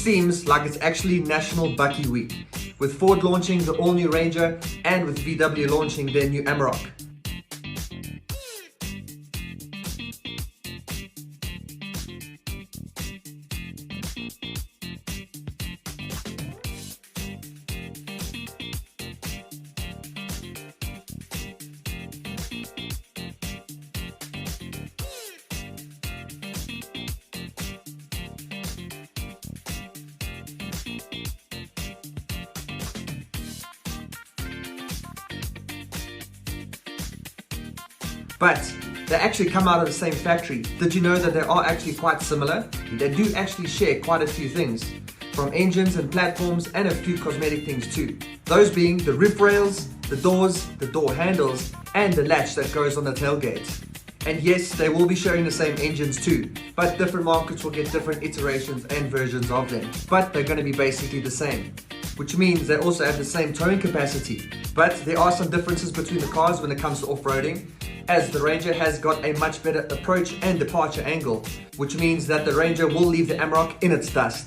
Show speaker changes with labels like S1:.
S1: seems like it's actually National Bakkie Week, with Ford launching the all-new Ranger and with VW launching their new Amarok. But they actually come out of the same factory. Did you know that they are actually quite similar? They do actually share quite a few things, from engines and platforms and a few cosmetic things too. Those being the roof rails, the doors, the door handles, and the latch that goes on the tailgate. And yes, they will be sharing the same engines too, but different markets will get different iterations and versions of them. But they're going to be basically the same, which means they also have the same towing capacity. But there are some differences between the cars when it comes to off-roading, as the Ranger has got a much better approach and departure angle, which means that the Ranger will leave the Amarok in its dust.